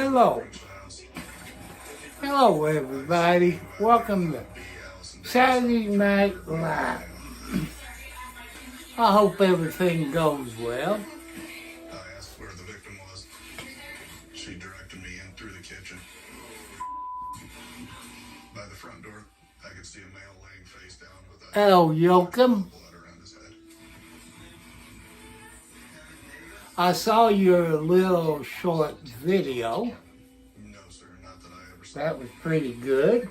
Hello. Hello, everybody. Welcome to Saturday Night Live. I hope everything goes well. I asked where the victim was. She directed me in through the kitchen. By the front door, I could see a male laying face down with a Hello, Yoakum. blood around his head. I saw your little short video. No, sir, not that I ever saw. That was pretty good.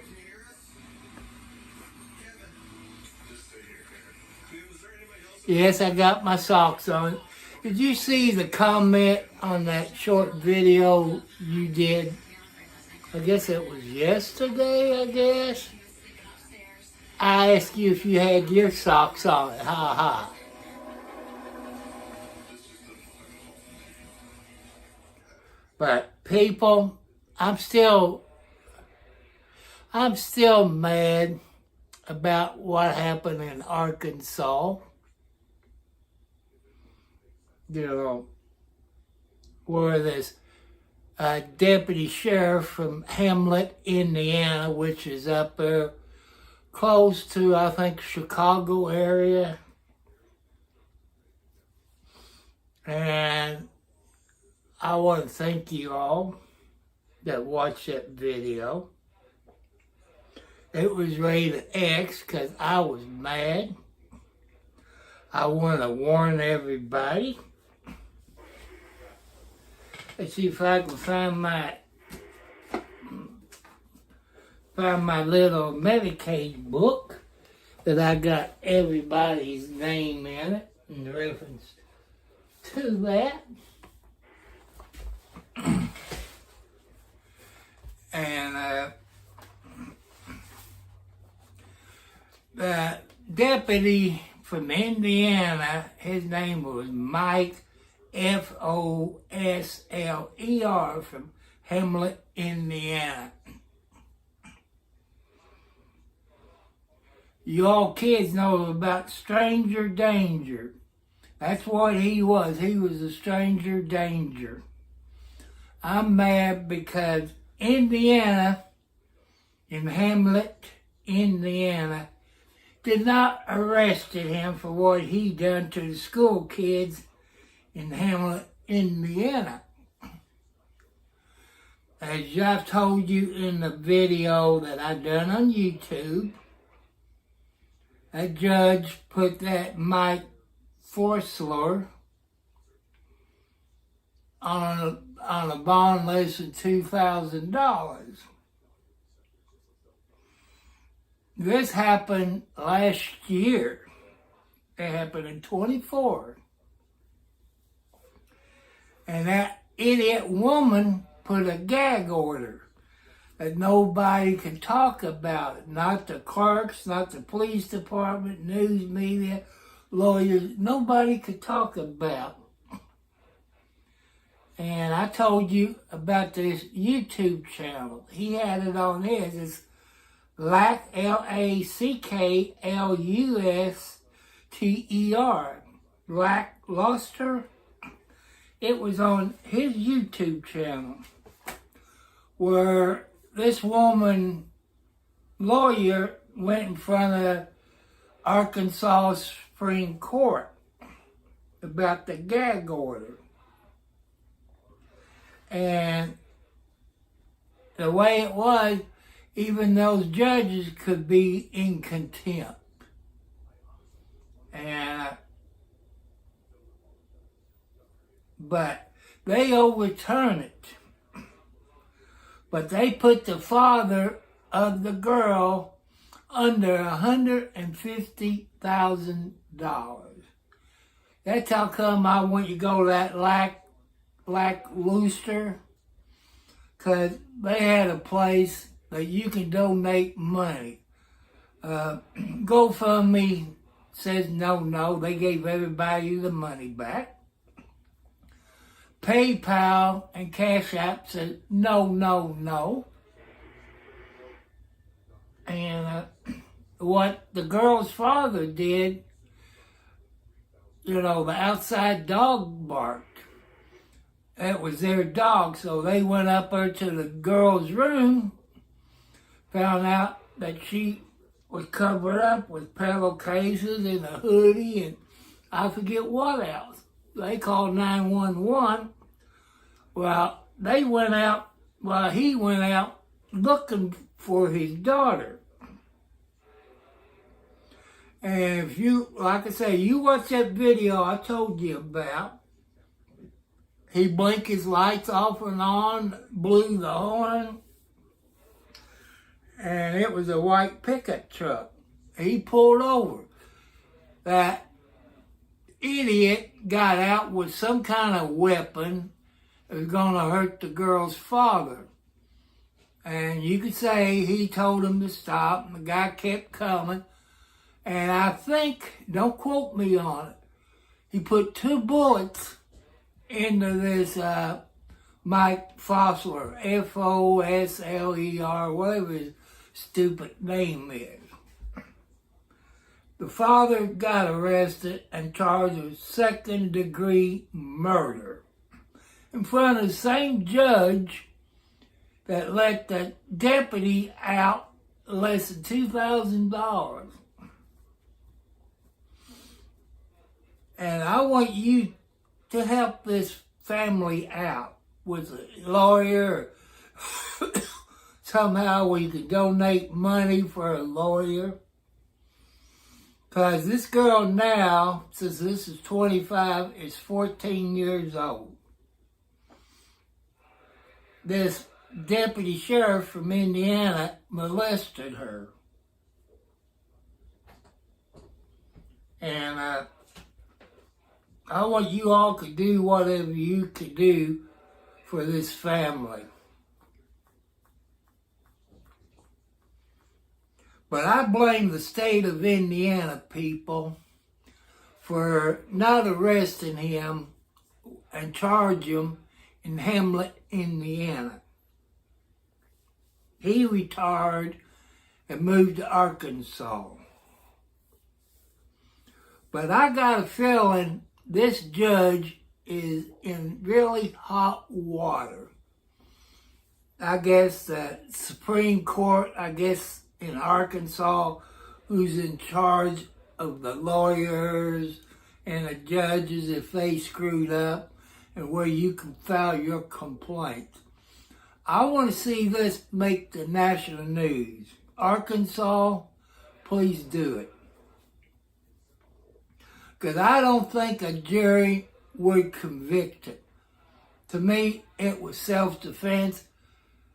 Yes, I got my socks on. Did you see the comment on that short video you did? I guess it was yesterday, I guess. I asked you if you had your socks on. Ha ha. But people, I'm still mad about what happened in Arkansas. You know, where this deputy sheriff from Hamlet, Indiana, which is up there close to, I think, Chicago area. And I want to thank you all that watched that video. It was rated X because I was mad. I want to warn everybody. Let's see if I can find my little Medicaid book that I got everybody's name in it in reference to that. And the deputy from Indiana, his name was Mike Fosler from Hamlet, Indiana. You all kids know about stranger danger. That's what he was. He was a stranger danger. I'm mad because Indiana, in Hamlet, Indiana, did not arrest him for what he done to the school kids in Hamlet, Indiana. As I've told you in the video that I done on YouTube, a judge put that Mike Fosler on a bond less than $2,000. This happened last year. It happened in 24. And that idiot woman put a gag order that nobody could talk about it. Not the clerks, not the police department, news media, lawyers. Nobody could talk about it. And I told you about this YouTube channel. He had it on his. It's Lack, Lackluster. Lackluster. It was on his YouTube channel where this woman lawyer went in front of Arkansas Supreme Court about the gag order. And the way it was, even those judges could be in contempt. But they overturned it. But they put the father of the girl under $150,000. That's how come I want you to go to that Lackluster, because they had a place that you can donate money. GoFundMe says no. They gave everybody the money back. PayPal and Cash App said no. And what the girl's father did, the outside dog barked. it was their dog. So they went up there to the girl's room, found out that she was covered up with pillowcases and a hoodie and I forget what else. They called 911. Well, he went out looking for his daughter. And if you, like I say, you watch that video I told you about, he blinked his lights off and on, blew the horn, and it was a white pickup truck. He pulled over. That idiot got out with some kind of weapon that was going to hurt the girl's father. And you could say he told him to stop, and the guy kept coming. And I think, don't quote me on it, he put 2 bullets into this Mike Fosler, Fosler, whatever his stupid name is. The father got arrested and charged with 2nd-degree murder in front of the same judge that let the deputy out less than $2,000. And I want you to help this family out with a lawyer. Somehow we could donate money for a lawyer. Because this girl now, since this is 25, is 14 years old. This deputy sheriff from Indiana molested her. And I want you all to do whatever you could do for this family. But I blame the state of Indiana people for not arresting him and charge him in Hamlet, Indiana. He retired and moved to Arkansas. But I got a feeling this judge is in really hot water. I guess the Supreme Court, in Arkansas, who's in charge of the lawyers and the judges if they screwed up, and where you can file your complaint. I want to see this make the national news. Arkansas, please do it. Because I don't think a jury would convict it. To me, it was self-defense.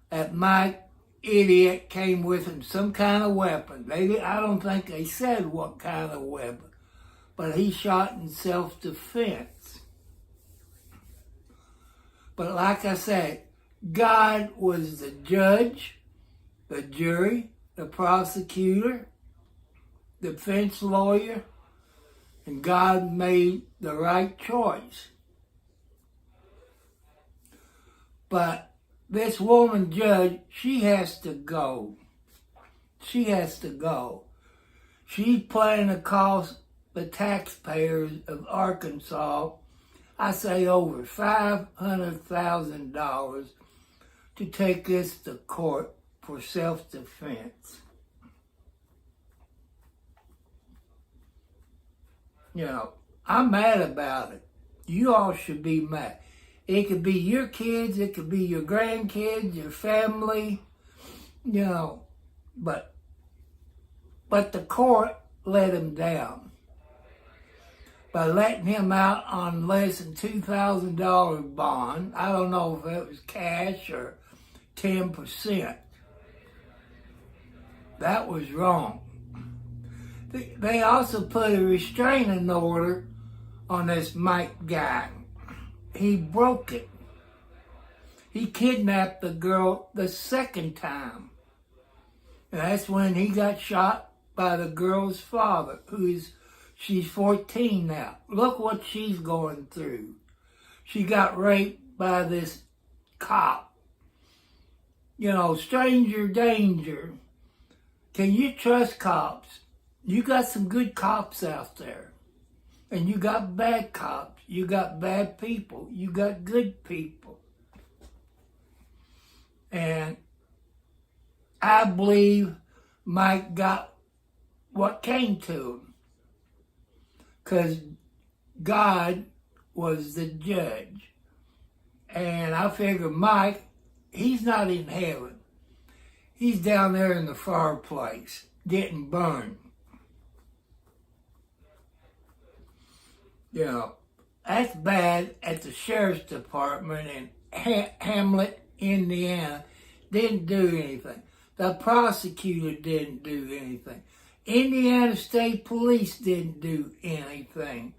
That Mike idiot came with him some kind of weapon. I don't think they said what kind of weapon, but he shot in self-defense. But like I said, God was the judge, the jury, the prosecutor, the defense lawyer, and God made the right choice. But this woman judge, she has to go. She has to go. She's planning to cost the taxpayers of Arkansas, I say over $500,000 to take this to court for self-defense. You know, I'm mad about it. You all should be mad. It could be your kids, it could be your grandkids, your family, you know, but the court let him down by letting him out on less than $2,000 bond. I don't know if it was cash or 10%. That was wrong. They also put a restraining order on this Mike guy. He broke it. He kidnapped the girl the second time. And that's when he got shot by the girl's father, she's 14 now. Look what she's going through. She got raped by this cop. You know, stranger danger. Can you trust cops? You got some good cops out there. And you got bad cops. You got bad people. You got good people. And I believe Mike got what came to him. Because God was the judge. And I figure Mike, he's not in heaven. He's down there in the fireplace getting burned. You know, that's bad at the sheriff's department in Hamlet, Indiana. Didn't do anything. The prosecutor didn't do anything. Indiana State Police didn't do anything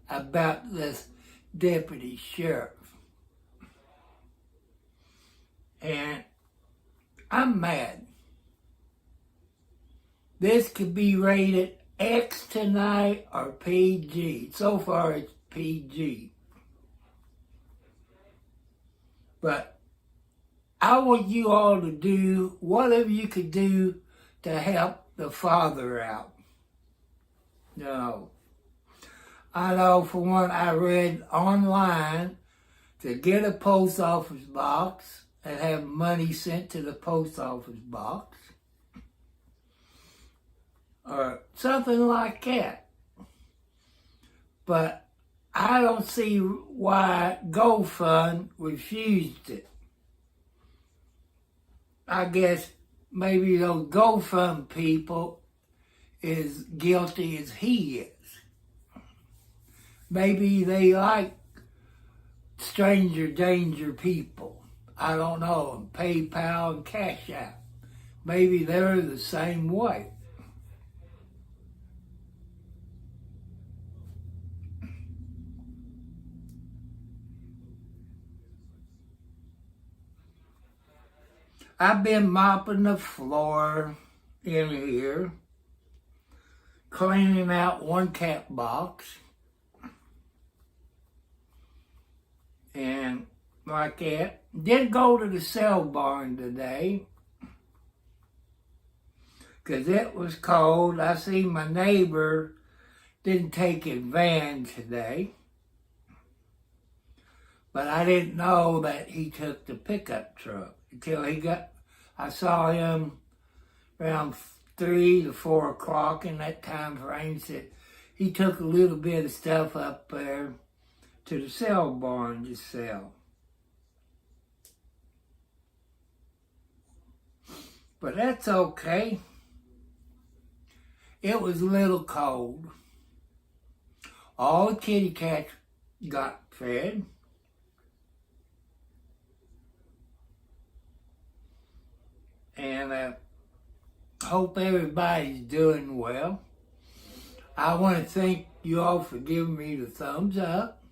about this deputy sheriff. And I'm mad. This could be rated X tonight or PG. So far it's PG. But I want you all to do whatever you could do to help the father out. No. I know for one, I read online to get a post office box and have money sent to the post office box. Or something like that. But I don't see why GoFund refused it. I guess maybe those GoFund people is guilty as he is. Maybe they like stranger danger people. I don't know, and PayPal and Cash App. Maybe they're the same way. I've been mopping the floor in here, cleaning out one cat box, and like that. Didn't go to the sale barn today because it was cold. I see my neighbor didn't take his van today, but I didn't know that he took the pickup truck until I saw him around 3 to 4 o'clock in that time frame. Said he took a little bit of stuff up there to the sale barn to sell. But that's okay. It was a little cold. All the kitty cats got fed. And I hope everybody's doing well. I want to thank you all for giving me the thumbs up.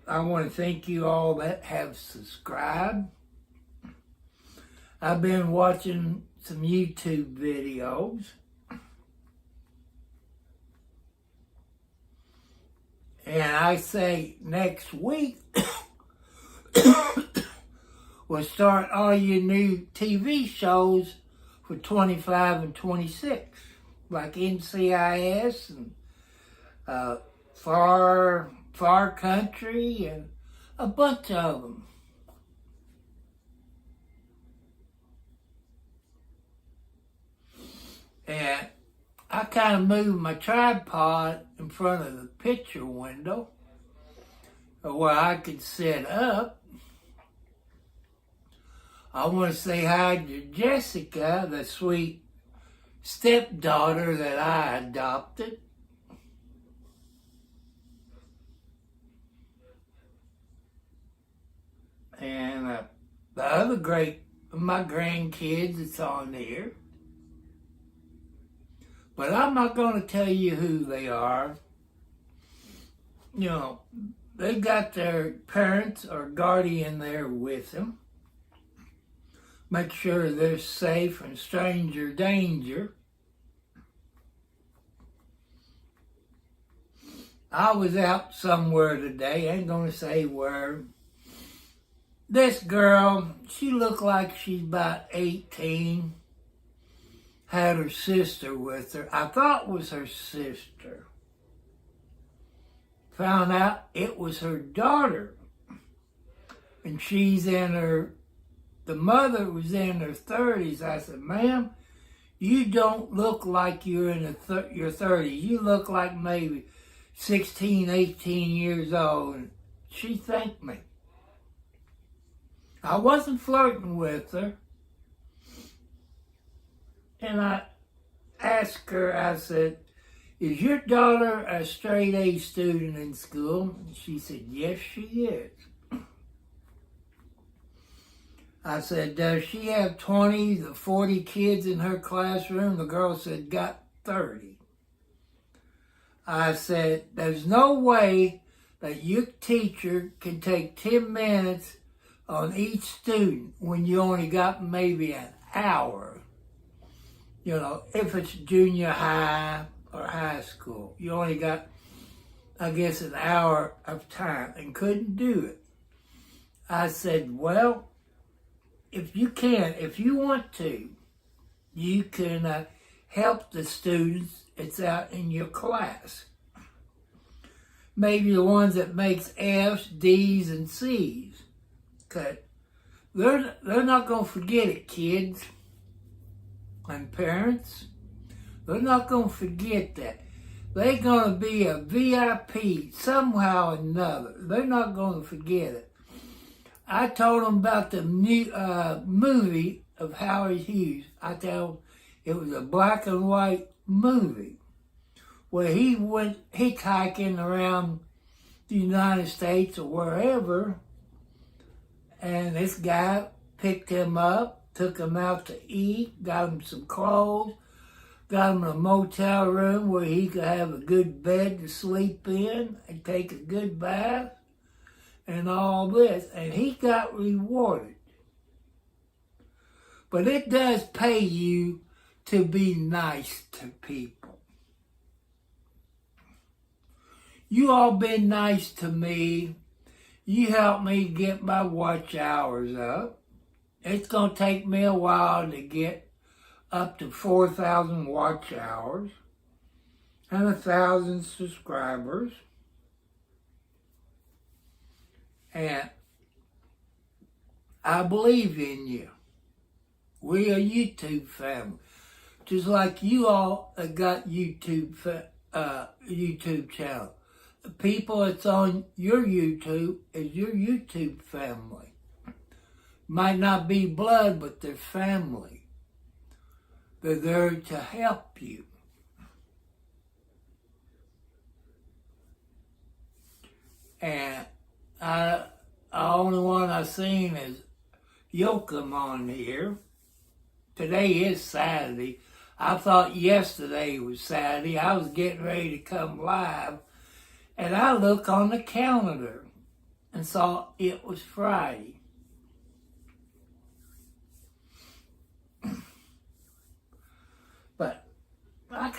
I want to thank you all that have subscribed. I've been watching some YouTube videos. And I say next week, we'll start all your new TV shows for 25 and 26, like NCIS and Far Country and a bunch of them. And I kind of moved my tripod in front of the picture window where I could sit up. I want to say hi to Jessica, the sweet stepdaughter that I adopted. And the other my grandkids that's on there. But I'm not going to tell you who they are. You know, they got their parents or guardian there with them. Make sure they're safe from stranger danger. I was out somewhere today, I ain't going to say where. This girl, she looked like she's about 18. Had her sister with her. I thought it was her sister. Found out it was her daughter. And the mother was in her 30s. I said, ma'am, you don't look like you're in your 30s. You look like maybe 16, 18 years old. And she thanked me. I wasn't flirting with her. And I asked her, I said, is your daughter a straight A student in school? And she said, yes, she is. I said, does she have 20 to 40 kids in her classroom? The girl said, got 30. I said, there's no way that your teacher can take 10 minutes on each student when you only got maybe an hour. You know, if it's junior high or high school, you only got, I guess, an hour of time and couldn't do it. I said, well, if you want to, you can help the students that's out in your class. Maybe the ones that makes F's, D's, and C's. Okay. They're not going to forget it, kids and parents. They're not going to forget that. They're going to be a VIP somehow or another. They're not going to forget it. I told them about the new movie of Howard Hughes. I told them it was a black and white movie where he went hitchhiking around the United States or wherever, and this guy picked him up, took him out to eat, got him some clothes, got him a motel room where he could have a good bed to sleep in and take a good bath and all this, and he got rewarded. But it does pay you to be nice to people. You all been nice to me. You helped me get my watch hours up. It's going to take me a while to get up to 4,000 watch hours and 1,000 subscribers. And I believe in you. We are YouTube family. Just like you all that got YouTube channel. The people that's on your YouTube is your YouTube family. Might not be blood, but they're family. They're there to help you. And the only one I've seen is Yoakum on here. Today is Saturday. I thought yesterday was Saturday. I was getting ready to come live, and I looked on the calendar and saw it was Friday. But I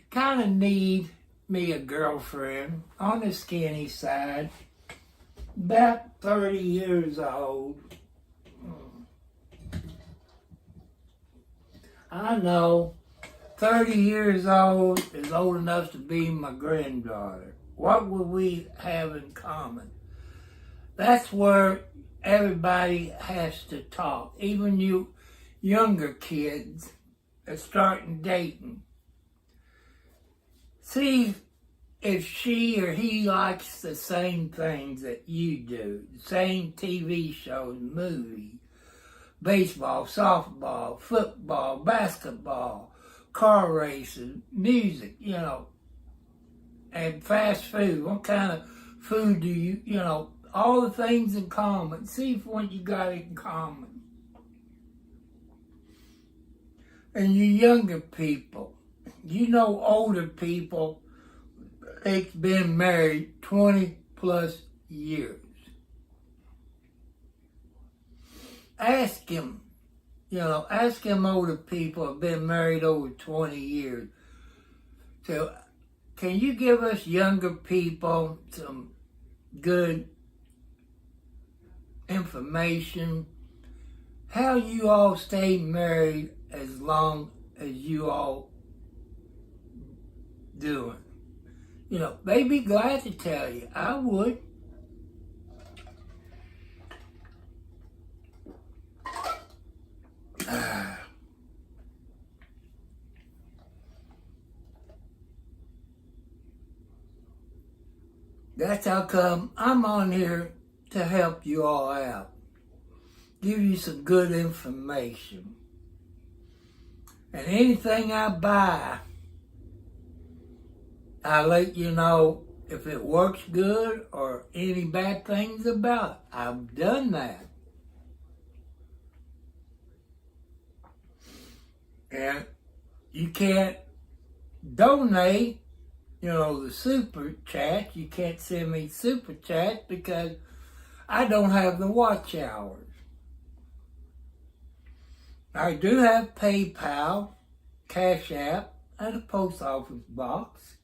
kind of need me a girlfriend on the skinny side, about 30 years old. I know 30 years old is old enough to be my granddaughter. What would we have in common? That's where everybody has to talk. Even you younger kids are starting dating. See if she or he likes the same things that you do. The same TV shows, movies, baseball, softball, football, basketball, car racing, music, and fast food. What kind of food do you all the things in common. See if what you got in common. And you younger people, older people, they've been married 20 plus years. Ask him older people have been married over 20 years. So, can you give us younger people some good information? How you all stay married as long as you all doing? You know, they'd be glad to tell you. I would. That's how come I'm on here to help you all out. Give you some good information. And anything I buy, I let you know if it works good or any bad things about it. I've done that. And you can't donate, you know, the super chat. You can't send me super chat because I don't have the watch hours. I do have PayPal, Cash App, and a post office box.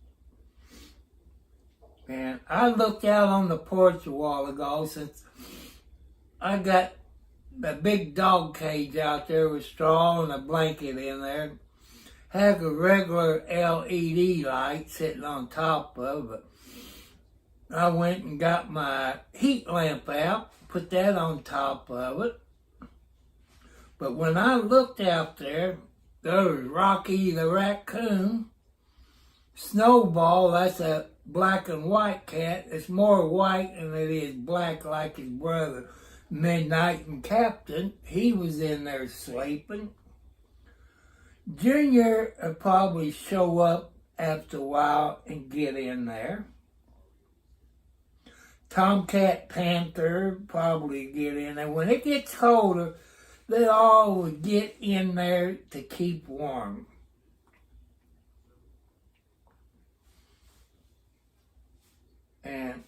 And I looked out on the porch a while ago since I got a big dog cage out there with straw and a blanket in there. Have a regular LED light sitting on top of it. I went and got my heat lamp out, put that on top of it. But when I looked out there, there was Rocky the raccoon, Snowball, that's a black and white cat. It's more white than it is black like his brother, Midnight and Captain. He was in there sleeping. Junior will probably show up after a while and get in there. Tomcat Panther probably get in there. When it gets colder, they all would get in there to keep warm. And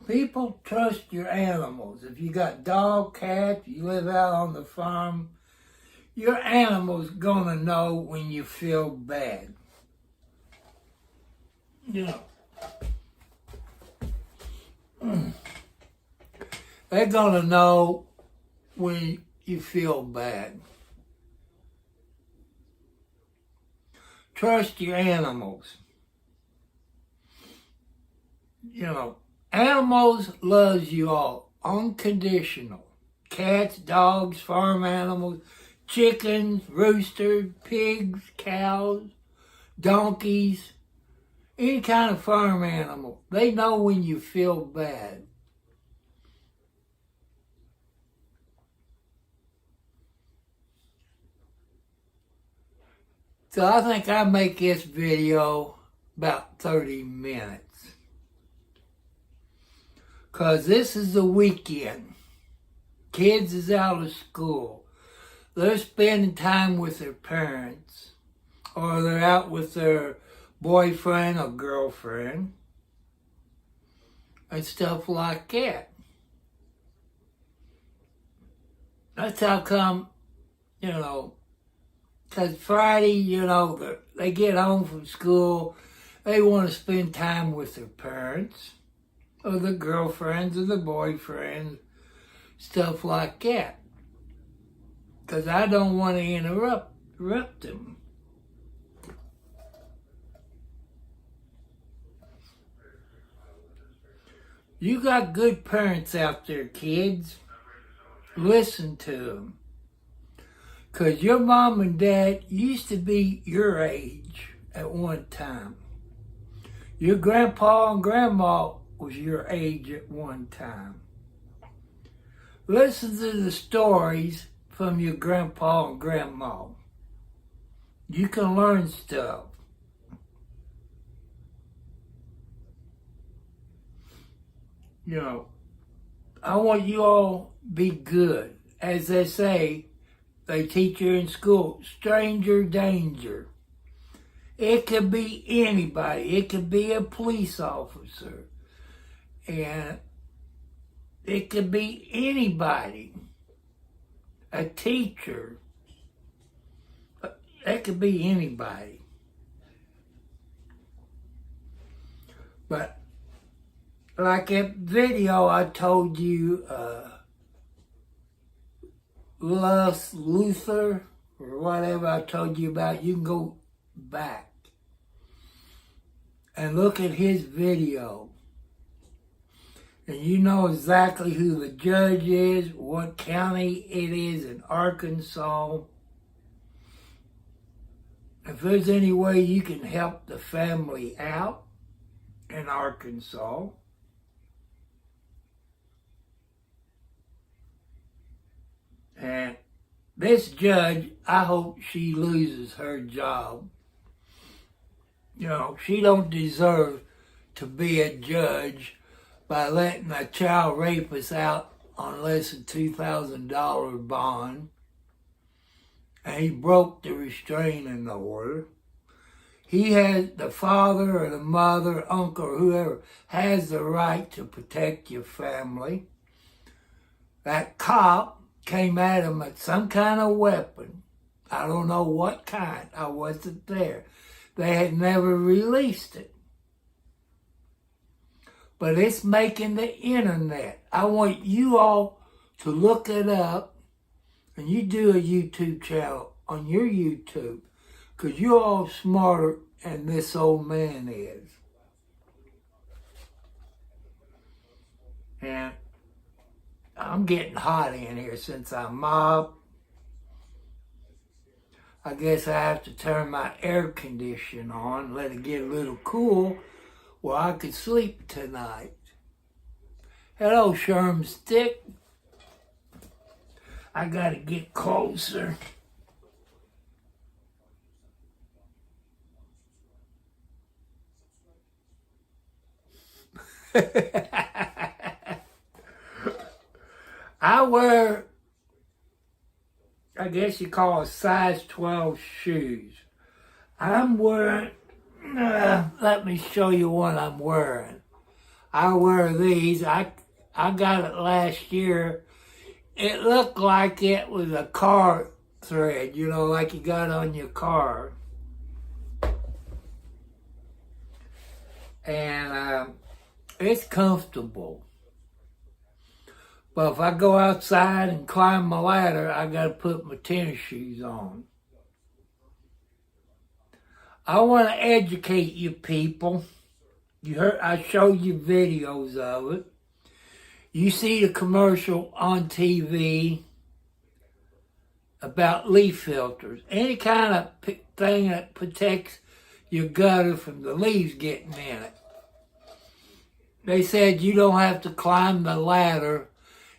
people trust your animals. If you got dog, cat, you live out on the farm, your animal's gonna know when you feel bad. You know. They're gonna know when you feel bad. Trust your animals. You know, animals loves you all, unconditional. Cats, dogs, farm animals, chickens, roosters, pigs, cows, donkeys, any kind of farm animal. They know when you feel bad. So I think I make this video about 30 minutes. Because this is the weekend. Kids is out of school. They're spending time with their parents. Or they're out with their boyfriend or girlfriend. And stuff like that. That's how come, you know, because Friday, you know, they get home from school. They want to spend time with their parents. Or the girlfriends or the boyfriends, stuff like that. Because I don't want to interrupt them. You got good parents out there, kids. Listen to them. Because your mom and dad used to be your age at one time. Your grandpa and grandma was your age at one time. Listen to the stories from your grandpa and grandma. You can learn stuff. You know, I want you all to be good. As they say, they teach you in school, stranger danger. It could be anybody. It could be a police officer. And it could be anybody, a teacher. It could be anybody. But like that video I told you, Les Luther, or whatever I told you about, you can go back and look at his video. And you know exactly who the judge is, what county it is in Arkansas. If there's any way you can help the family out in Arkansas, and this judge, I hope she loses her job. You know, she don't deserve to be a judge by letting a child rapist out on less than $2,000 bond. And he broke the restraining order. He has, the father or the mother, uncle, or whoever, has the right to protect your family. That cop came at him with some kind of weapon. I don't know what kind. I wasn't there. They had never released it. But it's making the internet. I want you all to look it up, and you do a YouTube channel on your YouTube, because you're all smarter than this old man is. And I'm getting hot in here since I'm mobbed. I guess I have to turn my air conditioner on, let it get a little cool, where I could sleep tonight. Hello, Sherm Stick. I gotta get closer. I wear, I guess you call it size 12 shoes. I'm wearing, let me show you what I'm wearing. I wear these. I got it last year. It looked like it was a car thread, you know, like you got on your car. And it's comfortable. But if I go outside and climb my ladder, I got to put my tennis shoes on. I want to educate you people. You heard, I showed you videos of it. You see the commercial on TV about leaf filters. Any kind of thing that protects your gutter from the leaves getting in it. They said you don't have to climb the ladder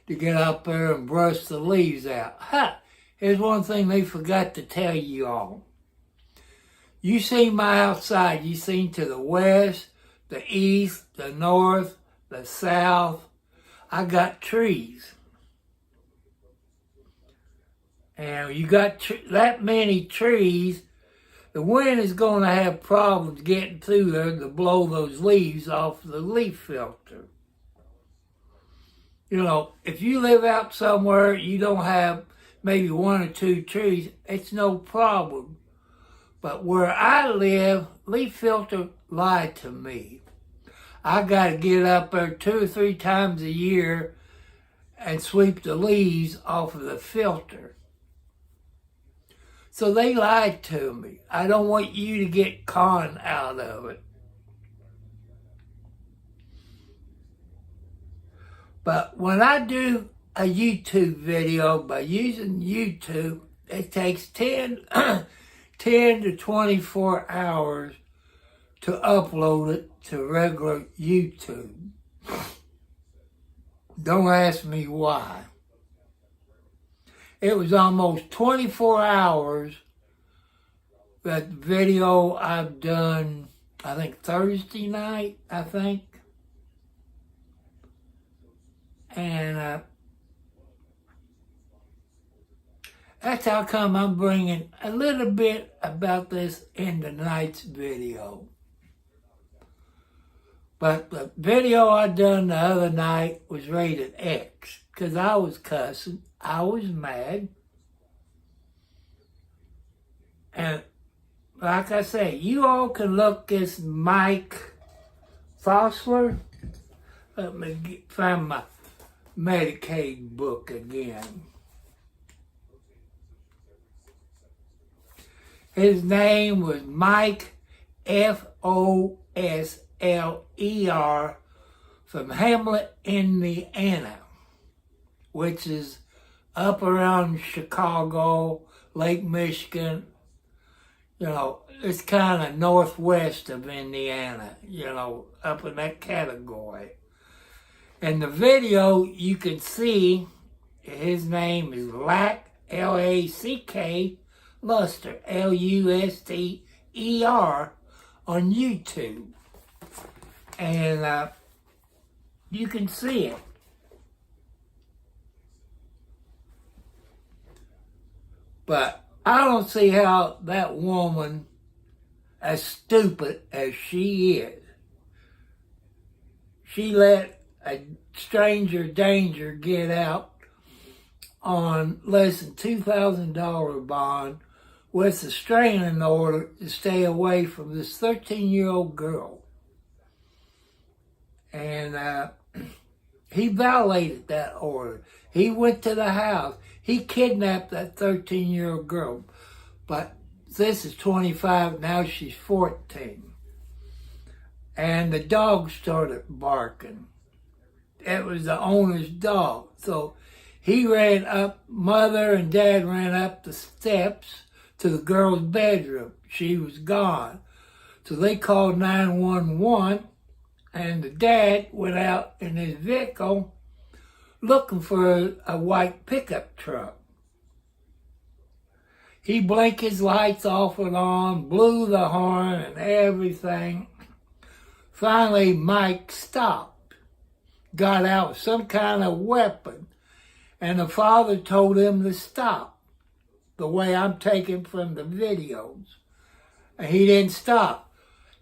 to get up there and brush the leaves out. Ha! Here's one thing they forgot to tell you all. You seen my outside. You seen to the west, the east, the north, the south. I got trees. And you got that many trees, the wind is going to have problems getting through there to blow those leaves off the leaf filter. You know, if you live out somewhere, you don't have maybe one or two trees, it's no problem. But where I live, leaf filter lied to me. I got to get up there 2 or 3 times a year and sweep the leaves off of the filter. So they lied to me. I don't want you to get conned out of it. But when I do a YouTube video by using YouTube, it takes 10 to 24 hours to upload it to regular YouTube. Don't ask me why. It was almost 24 hours that video I've done, I think Thursday night, And that's how come I'm bringing a little bit about this in tonight's video. But the video I done the other night was rated X because I was cussing. I was mad. And like I say, you all can look this Mike Fossler. Let me find my Medicaid book again. His name was Mike Fossler. from Hamlet, Indiana, which is up around Chicago, Lake Michigan. You know, it's kind of northwest of Indiana, you know, up in that category. In the video, you can see his name is Lack, L-A-C-K, Luster, L-U-S-T-E-R, on YouTube. And you can see it. But I don't see how that woman, as stupid as she is, she let a stranger danger get out on less than $2,000 bond with a restraining order to stay away from this 13-year-old girl. And he violated that order. He went to the house. He kidnapped that 13-year-old girl. But this is 25, now she's 14. And the dog started barking. It was the owner's dog. So he ran up, mother and dad ran up the steps to the girl's bedroom. She was gone. So they called 911, and the dad went out in his vehicle looking for a white pickup truck. He blinked his lights off and on, blew the horn and everything. Finally, Mike stopped, got out some kind of weapon, and the father told him to stop, the way I'm taking from the videos. And he didn't stop.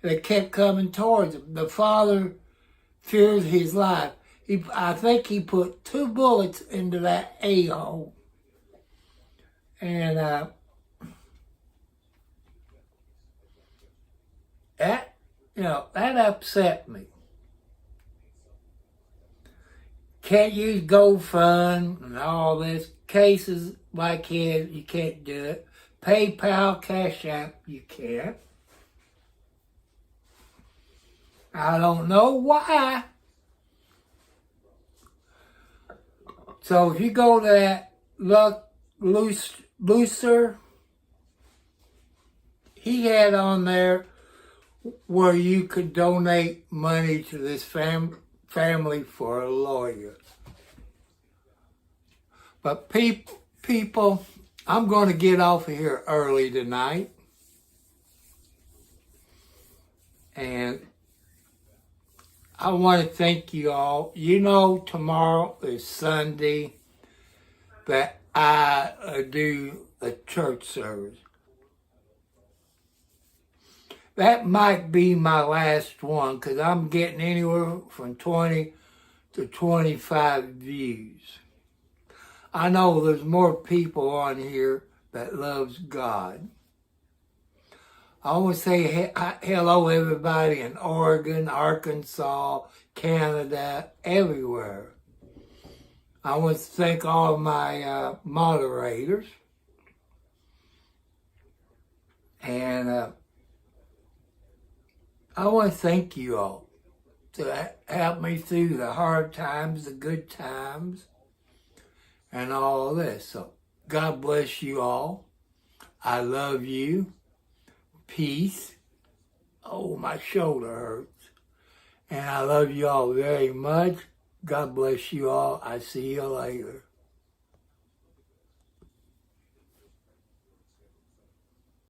They kept coming towards him. The father feared his life. I think he put 2 bullets into that a-hole. And that upset me. Can't use GoFund and all this. Cases like his, you can't do it. PayPal, Cash App, you can't. I don't know why. So if you go to that Luster, he had on there where you could donate money to this family for a lawyer. But people, I'm going to get off of here early tonight. And I want to thank you all. You know, tomorrow is Sunday that I do a church service. That might be my last one because I'm getting anywhere from 20 to 25 views. I know there's more people on here that loves God. I want to say hello everybody in Oregon, Arkansas, Canada, everywhere. I want to thank all my moderators. And I want to thank you all to help me through the hard times, the good times, and all of this. So God bless you all. I love you. Peace. Oh, my shoulder hurts. And I love you all very much. God bless you all. I see you later.